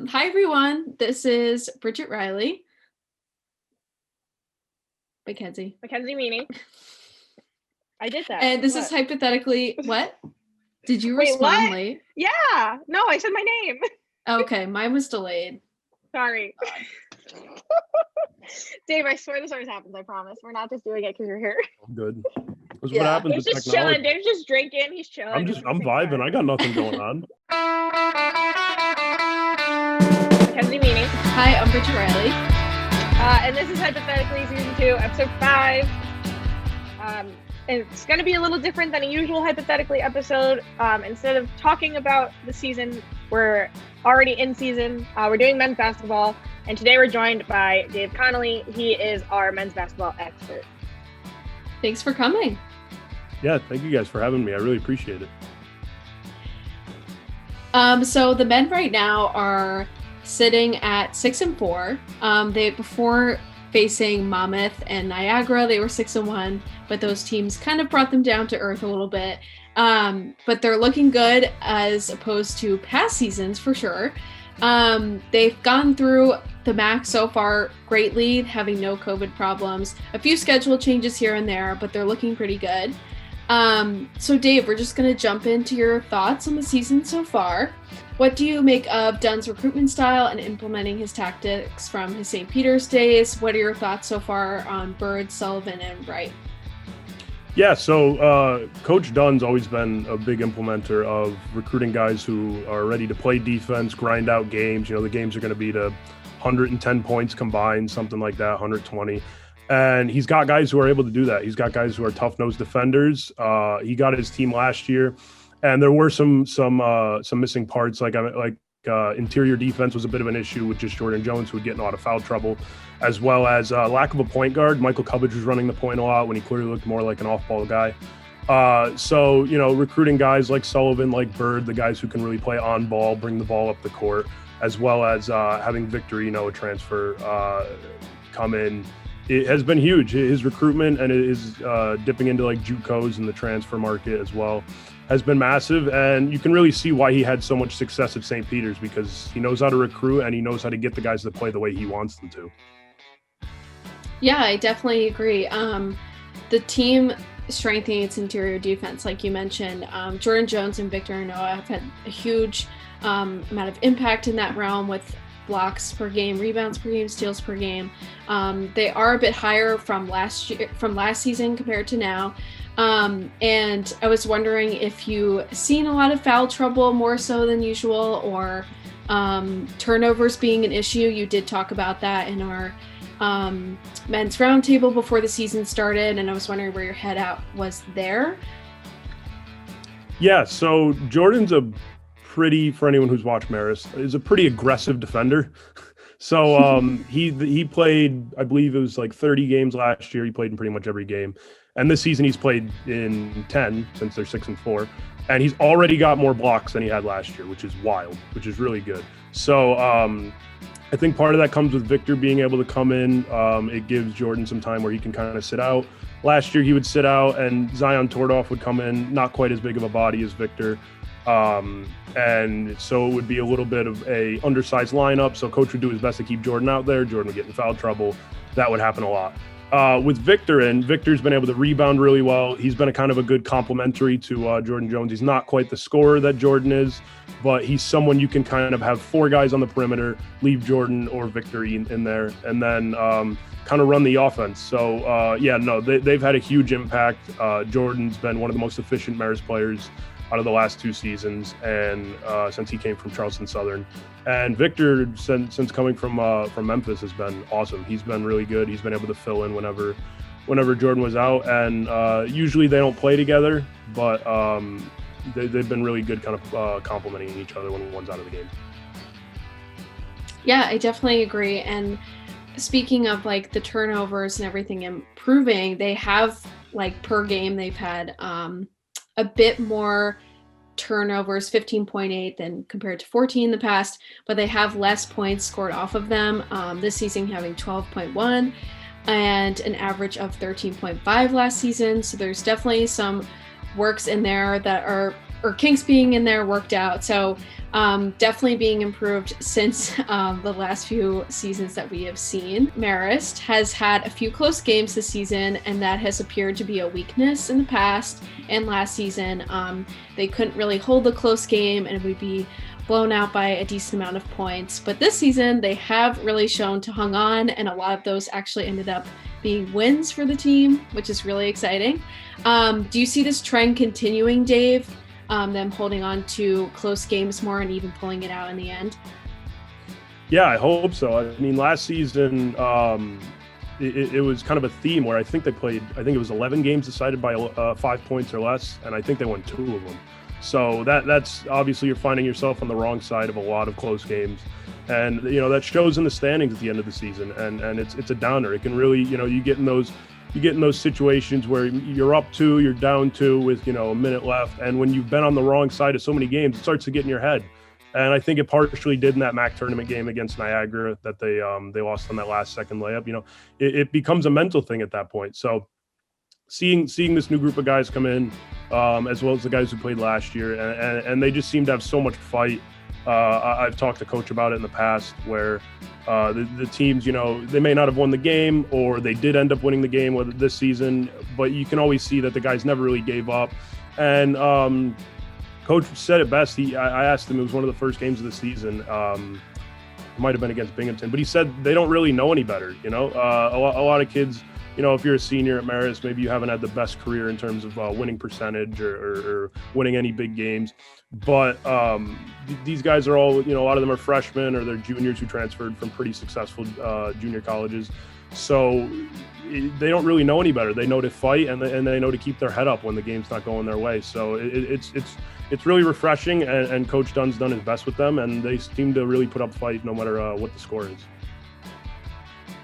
Hi everyone. This is Bridget Reilly. Makenzie. Meaney. I did that. And this is hypothetically what? Did you Wait, respond what? late? Yeah. No, I said my name. Okay, mine was delayed. Sorry. Dave, I swear this always happens, I promise. We're not just doing it because you're here. I'm good. That's what happens Dave's with just technology. chilling. Dave's just drinking. He's chilling. I'm vibing. I got nothing going on. Mackenzie Meaney. Hi, I'm Bridget Reilly. And this is Hypothetically Season 2, Episode 5. It's going to be a little different than a usual Hypothetically episode. Instead of talking about the season, we're already in season. We're doing men's basketball. And today we're joined by Dave Connelly. He is our men's basketball expert. Thanks for coming. Yeah, thank you guys for having me. I really appreciate it. So the men right now are sitting at 6-4. They before facing Monmouth and Niagara, they were 6-1, but those teams kind of brought them down to earth a little bit. But they're looking good as opposed to past seasons for sure. They've gone through the MAC so far greatly, having no COVID problems, a few schedule changes here and there, but they're looking pretty good. So Dave, we're just going to jump into your thoughts on the season so far. What do you make of Dunn's recruitment style and implementing his tactics from his St. Peter's days? What are your thoughts so far on Bird, Sullivan, and Wright? Yeah, so Coach Dunn's always been a big implementer of recruiting guys who are ready to play defense, grind out games. You know, the games are going to be to 110 points combined, something like that, 120. And he's got guys who are able to do that. He's got guys who are tough-nosed defenders. He got his team last year, and there were some missing parts. Like interior defense was a bit of an issue with just Jordan Jones, who would get in a lot of foul trouble, as well as lack of a point guard. Michael Cubbage was running the point a lot when he clearly looked more like an off-ball guy. So, you know, recruiting guys like Sullivan, like Bird, the guys who can really play on ball, bring the ball up the court, as well as having Victor, a transfer come in. It has been huge. His recruitment and his dipping into like JUCOs in the transfer market as well has been massive. And you can really see why he had so much success at St. Peter's, because he knows how to recruit and he knows how to get the guys to play the way he wants them to. Yeah, I definitely agree. The team strengthening its interior defense, like you mentioned, Jordan Jones and Victor Noah have had a huge amount of impact in that realm with blocks per game, rebounds per game, steals per game. They are a bit higher from last season compared to now. And I was wondering if you seen a lot of foul trouble more so than usual, or turnovers being an issue. You did talk about that in our men's roundtable before the season started, and I was wondering where your head out was there. Yeah, so Jordan's for anyone who's watched Marist, is a pretty aggressive defender. So he played, I believe it was like 30 games last year. He played in pretty much every game. And this season he's played in 10 since they're 6-4. And he's already got more blocks than he had last year, which is wild, which is really good. So I think part of that comes with Victor being able to come in. It gives Jordan some time where he can kind of sit out. Last year he would sit out and Zion Tordoff would come in, not quite as big of a body as Victor. And so it would be a little bit of a undersized lineup. So coach would do his best to keep Jordan out there. Jordan would get in foul trouble. That would happen a lot. With Victor's been able to rebound really well. He's been a kind of a good complementary to Jordan Jones. He's not quite the scorer that Jordan is, but he's someone you can kind of have four guys on the perimeter, leave Jordan or Victor in there, and then kind of run the offense. So they've had a huge impact. Jordan's been one of the most efficient Marist players out of the last two seasons, and since he came from Charleston Southern. And Victor, since coming from Memphis, has been awesome. He's been really good. He's been able to fill in whenever Jordan was out, and usually they don't play together, but they've been really good, kind of complementing each other when one's out of the game. Yeah, I definitely agree. And speaking of like the turnovers and everything improving, they have like per game they've had a bit more turnovers, 15.8 than compared to 14 in the past, but they have less points scored off of them. This season having 12.1 and an average of 13.5 last season. So there's definitely some works in there that are or kinks being in there worked out. So definitely being improved since the last few seasons that we have seen. Marist has had a few close games this season, and that has appeared to be a weakness in the past. And last season, they couldn't really hold a close game and would be blown out by a decent amount of points. But this season, they have really shown to hang on, and a lot of those actually ended up being wins for the team, which is really exciting. Do you see this trend continuing, Dave? Them holding on to close games more and even pulling it out in the end? Yeah, I hope so. I mean, last season, it was kind of a theme where I think it was 11 games decided by 5 points or less, and I think they won 2 of them. So that's obviously you're finding yourself on the wrong side of a lot of close games. And, that shows in the standings at the end of the season. And it's a downer. It can really, you get in those situations where you're up 2, you're down 2 with, a minute left. And when you've been on the wrong side of so many games, it starts to get in your head. And I think it partially did in that MAC tournament game against Niagara that they lost on that last second layup. It becomes a mental thing at that point. So seeing this new group of guys come in, as well as the guys who played last year, and they just seem to have so much fight. I've talked to Coach about it in the past where the teams, they may not have won the game, or they did end up winning the game this season, but you can always see that the guys never really gave up. And Coach said it best. I asked him, it was one of the first games of the season. It might have been against Binghamton, but he said they don't really know any better. A lot of kids, if you're a senior at Marist, maybe you haven't had the best career in terms of winning percentage or winning any big games. But these guys are all, a lot of them are freshmen or they're juniors who transferred from pretty successful junior colleges. So they don't really know any better. They know to fight and they know to keep their head up when the game's not going their way. So it's really refreshing, and Coach Dunn's done his best with them, and they seem to really put up a fight no matter what the score is.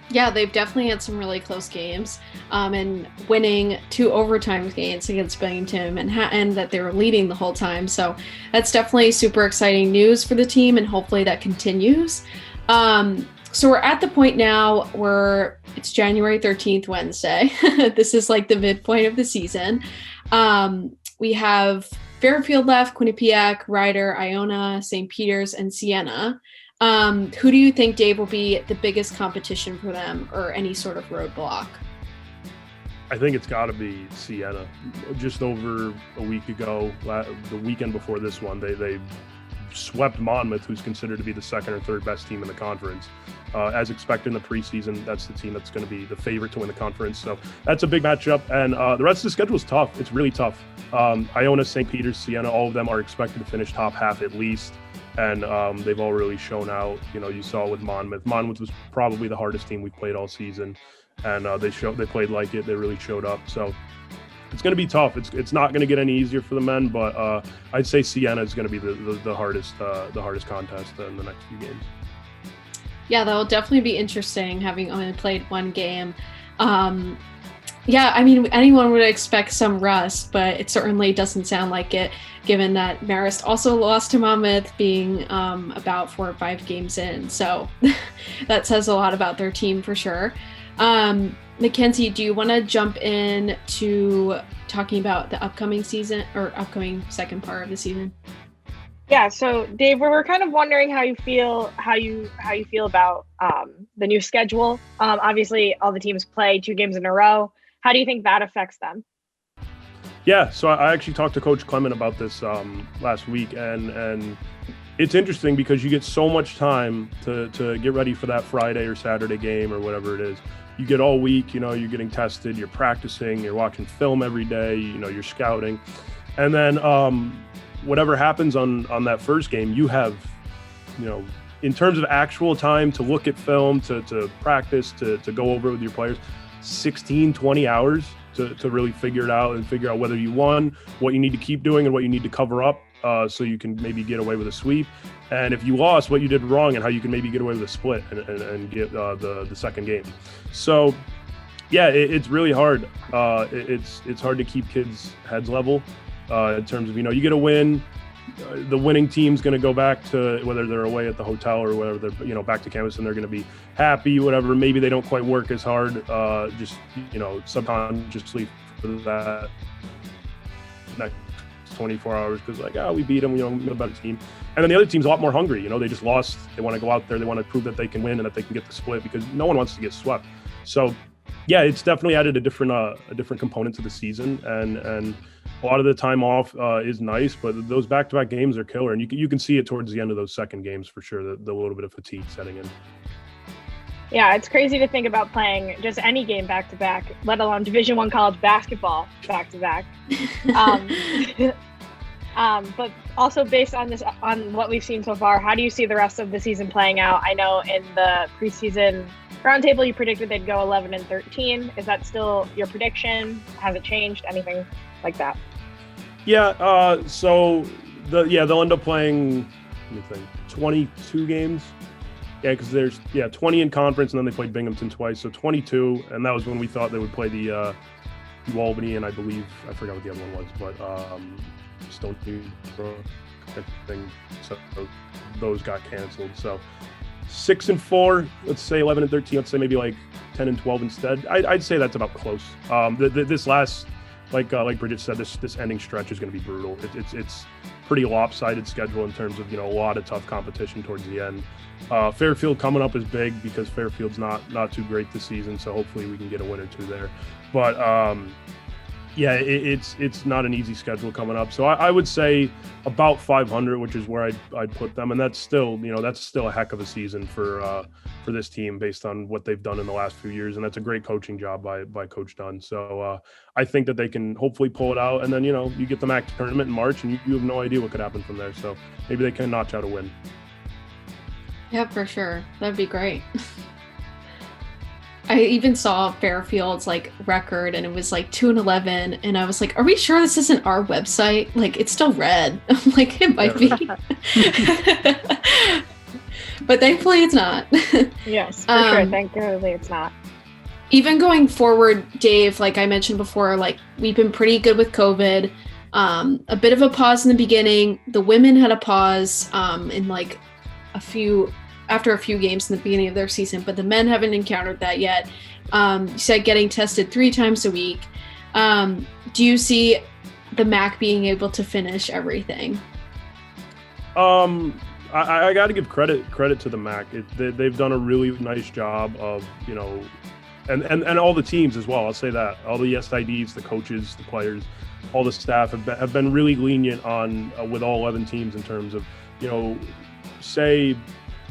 Yeah, they've definitely had some really close games, and winning 2 overtime games against Binghamton and Manhattan that they were leading the whole time. So that's definitely super exciting news for the team, and hopefully that continues. So we're at the point now where it's January 13th, Wednesday. This is like the midpoint of the season. We have Fairfield left, Quinnipiac, Ryder, Iona, St. Peter's, and Siena. Who do you think, Dave, will be the biggest competition for them, or any sort of roadblock? I think it's got to be Siena. Just over a week ago, the weekend before this one, they swept Monmouth, who's considered to be the second or third best team in the conference. As expected in the preseason, that's the team that's going to be the favorite to win the conference. So that's a big matchup. And the rest of the schedule is tough. It's really tough. Iona, St. Peter's, Siena, all of them are expected to finish top half at least. And they've all really shown out. You saw with Monmouth. Monmouth was probably the hardest team we played all season. And they played like it. They really showed up. So it's going to be tough. It's not going to get any easier for the men, but I'd say Siena is going to be the hardest contest in the next few games. Yeah, that'll definitely be interesting, having only played one game. Yeah, I mean, anyone would expect some rust, but it certainly doesn't sound like it, given that Marist also lost to Monmouth, being about 4 or 5 games in. So that says a lot about their team for sure. Mackenzie, do you want to jump in to talking about the upcoming season, or upcoming second part of the season? Yeah. So Dave, we're kind of wondering how you feel about the new schedule. Obviously, all the teams play 2 games in a row. How do you think that affects them? Yeah. So I actually talked to Coach Clement about this last week, and it's interesting because you get so much time to get ready for that Friday or Saturday game or whatever it is. You get all week, you're getting tested, you're practicing, you're watching film every day, you're scouting. And then whatever happens on that first game, you have, in terms of actual time to look at film, to practice, to go over it with your players, 16, 20 hours to really figure it out and figure out whether you won, what you need to keep doing and what you need to cover up so you can maybe get away with a sweep. And if you lost, what you did wrong and how you can maybe get away with a split and get the second game. So, yeah, it's really hard. It's hard to keep kids' heads level in terms of, you get a win. The winning team's going to go back to, whether they're away at the hotel or whether they're, back to campus, and they're going to be happy, whatever. Maybe they don't quite work as hard, just, subconsciously for that next 24 hours because we beat them, we're a better team. And then the other team's a lot more hungry. They just lost. They want to go out there. They want to prove that they can win and that they can get the split because no one wants to get swept. So yeah, it's definitely added a different component to the season, and a lot of the time off is nice, but those back-to-back games are killer, and you can see it towards the end of those second games for sure. The little bit of fatigue setting in. Yeah, it's crazy to think about playing just any game back-to-back, let alone Division I college basketball back-to-back. But also based on what we've seen so far, how do you see the rest of the season playing out? I know in the preseason roundtable you predicted they'd go 11-13. Is that still your prediction? Has it changed? Anything like that? Yeah. So they'll end up playing. Let me think. 22 games. Yeah, because there's 20 in conference, and then they played Binghamton twice, so 22. And that was when we thought they would play the Albany, and I believe I forgot what the other one was, but Stone Brook, I think. So those got canceled. So 6-4, let's say 11-13. Let's say maybe like 10-12 instead. I'd say that's about close. This last, like Bridget said, this ending stretch is going to be brutal. It's pretty lopsided schedule in terms of a lot of tough competition towards the end. Fairfield coming up is big because Fairfield's not too great this season, so hopefully we can get a win or two there. But it's not an easy schedule coming up. So I would say about 500, which is where I'd put them, and that's still a heck of a season for this team based on what they've done in the last few years, and that's a great coaching job by Coach Dunn. So I think that they can hopefully pull it out, and then you get the MAC tournament in March, and you have no idea what could happen from there. So maybe they can notch out a win. Yeah, for sure. That'd be great. I even saw Fairfield's record, and it was 2-11, and I was like, "Are we sure this isn't our website? It's still red." I'm like, "It might be," but thankfully it's not. Yes, for sure. Thankfully it's not. Even going forward, Dave, like I mentioned before, we've been pretty good with COVID. A bit of a pause in the beginning. The women had a pause in after a few games in the beginning of their season, but the men haven't encountered that yet. You said getting tested 3 times a week. Do you see the MAC being able to finish everything? I got to give credit to the MAC. They've done a really nice job of, and all the teams as well. I'll say that all the SIDs, the coaches, the players, all the staff have been really lenient on with all 11 teams in terms of, say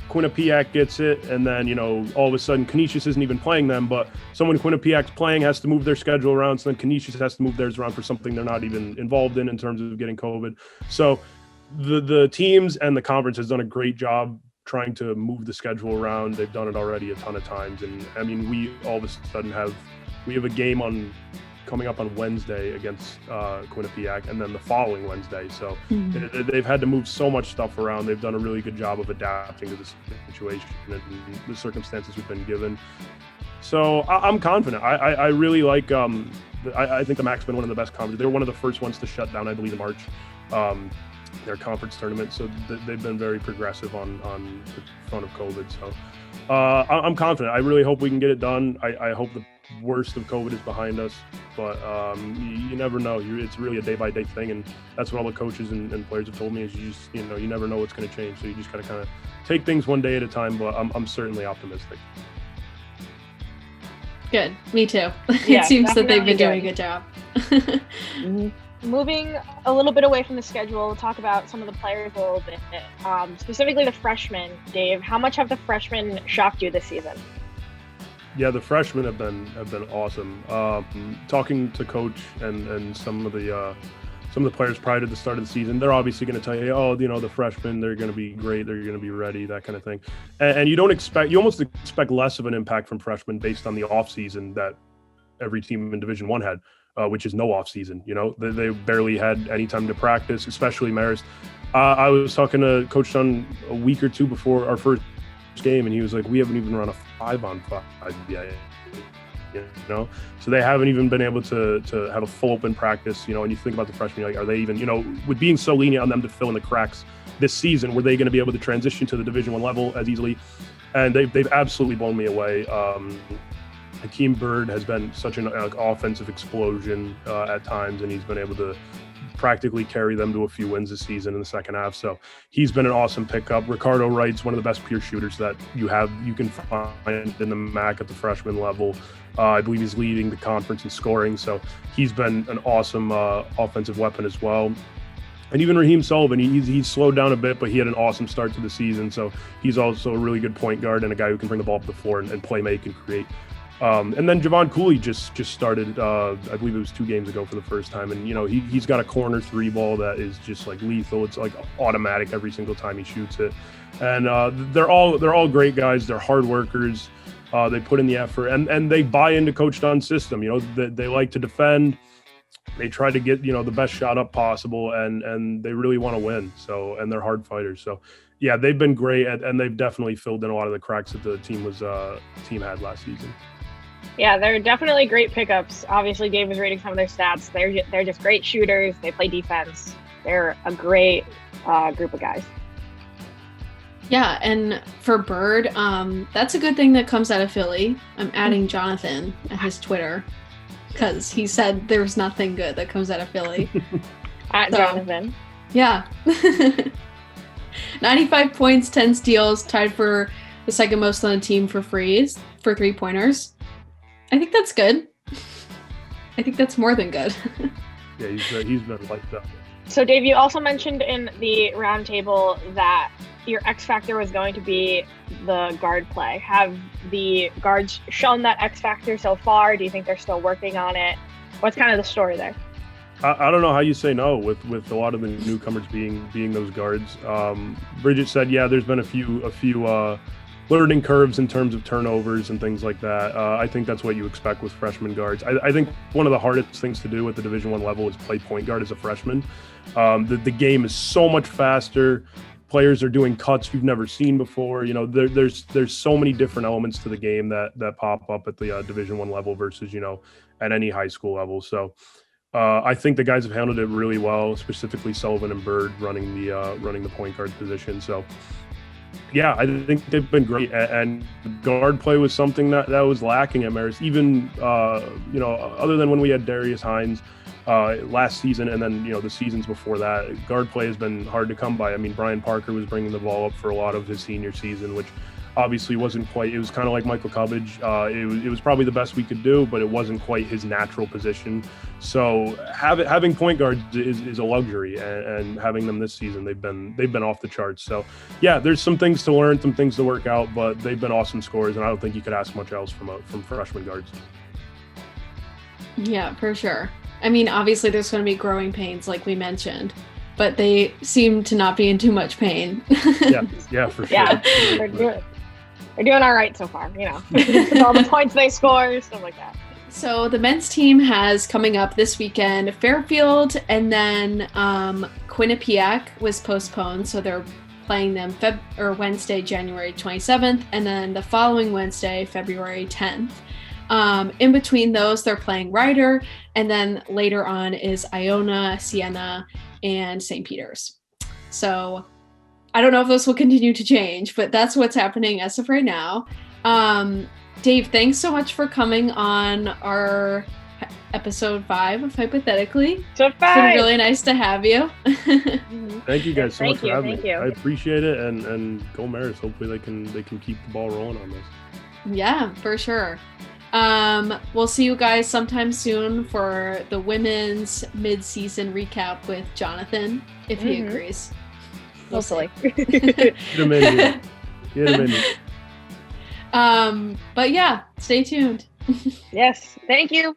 Quinnipiac gets it, and then all of a sudden Canisius isn't even playing them, but someone Quinnipiac's playing has to move their schedule around, so then Canisius has to move theirs around for something they're not even involved in terms of getting COVID. So the teams and the conference has done a great job trying to move the schedule around. They've done it already a ton of times, and I mean, we all of a sudden have a game coming up on Wednesday against Quinnipiac, and then the following Wednesday. So they've had to move so much stuff around. They've done a really good job of adapting to this situation and the circumstances we've been given. So I'm confident. I really like. I think the MAC's been one of the best conferences. They were one of the first ones to shut down, I believe, in March, their conference tournament. So they've been very progressive on the front of COVID. So I'm confident. I really hope we can get it done. I hope the worst of COVID is behind us, but you never know. It's really a day-by-day thing, and that's what all the coaches and players have told me is you never know what's going to change, so you just got to kind of take things one day at a time, but I'm certainly optimistic. Good. Me too. It seems that they've been doing a good job. Moving a little bit away from the schedule, we'll talk about some of the players a little bit, specifically the freshmen. Dave, how much have the freshmen shocked you this season? Yeah, the freshmen have been awesome. Talking to coach and some of the players prior to the start of the season, they're obviously going to tell you, the freshmen, they're going to be great, they're going to be ready, that kind of thing. And you almost expect less of an impact from freshmen based on the off season that every team in Division I had, which is no off season. They barely had any time to practice, especially Marist. I was talking to Coach Dunn a week or two before our first game, and he was like, we haven't even run a 5-on-5 yet, so they haven't even been able to have a full open practice, and you think about the freshmen, are they even, with being so lenient on them to fill in the cracks this season, were they going to be able to transition to the Division I level as easily? And they've absolutely blown me away. Hakeem Bird has been such an offensive explosion at times, and he's been able to practically carry them to a few wins this season in the second half. So he's been an awesome pickup. Ricardo Wright's one of the best pure shooters that you can find in the MAC at the freshman level. I believe he's leading the conference in scoring. So he's been an awesome offensive weapon as well. And even Raheem Sullivan, he's slowed down a bit, but he had an awesome start to the season. So he's also a really good point guard and a guy who can bring the ball up the floor and play make and create. And then Javon Cooley just started, I believe it was 2 games ago for the first time. And, he's got a corner 3 ball that is just like lethal. It's like automatic every single time he shoots it. And they're all great guys. They're hard workers. They put in the effort and they buy into Coach Dunn's system. They like to defend. They try to get, the best shot up possible and they really want to win. So, and they're hard fighters. So yeah, they've been great and they've definitely filled in a lot of the cracks that the team had last season. Yeah, they're definitely great pickups. Obviously, Dave was reading some of their stats. They're just great shooters. They play defense. They're a great group of guys. Yeah, and for Bird, that's a good thing that comes out of Philly. I'm adding Jonathan at his Twitter because he said there's nothing good that comes out of Philly. Jonathan. Yeah. 95 points, 10 steals, tied for the second most on the team for 3-pointers. I think that's good. I think that's more than good. Yeah, he's been lights up. So, Dave, you also mentioned in the roundtable that your X factor was going to be the guard play. Have the guards shown that X factor so far? Do you think they're still working on it? What's kind of the story there? I don't know how you say no with a lot of the newcomers being those guards. Bridget said, yeah, there's been a few learning curves in terms of turnovers and things like that. I think that's what you expect with freshman guards. I think one of the hardest things to do at the Division I level is play point guard as a freshman. The game is so much faster. Players are doing cuts you've never seen before. There's so many different elements to the game that pop up at the Division I level versus at any high school level. So I think the guys have handled it really well, specifically Sullivan and Bird running the point guard position. So yeah, I think they've been great, and guard play was something that was lacking at Marist. Even other than when we had Darius Hines last season, and then the seasons before that, guard play has been hard to come by. I mean, Brian Parker was bringing the ball up for a lot of his senior season, which obviously wasn't quite. It was kind of like Michael Cubbage. It was probably the best we could do, but it wasn't quite his natural position. So having point guards is a luxury, and having them this season, they've been off the charts. So yeah, there's some things to learn, some things to work out, but they've been awesome scorers, and I don't think you could ask much else from freshman guards. Yeah, for sure. I mean, obviously there's going to be growing pains, like we mentioned, but they seem to not be in too much pain. yeah, for sure. Yeah, they're doing all right so far, with all the points they score, stuff like that. So the men's team has coming up this weekend Fairfield, and then Quinnipiac was postponed, so they're playing them Wednesday, January 27th, and then the following Wednesday, February 10th. In between those, they're playing Ryder, and then later on is Iona, Siena, and St. Peter's. So I don't know if those will continue to change, but that's what's happening as of right now. Dave, thanks so much for coming on our episode 5 of Hypothetically. So 5. It's been really nice to have you. Thank you guys so much for having me. Thank you. I appreciate it, and go Marist. Hopefully they can keep the ball rolling on this. Yeah, for sure. We'll see you guys sometime soon for the women's mid-season recap with Jonathan, if he agrees. Hopefully. Get him in here. But yeah, stay tuned. Yes. Thank you.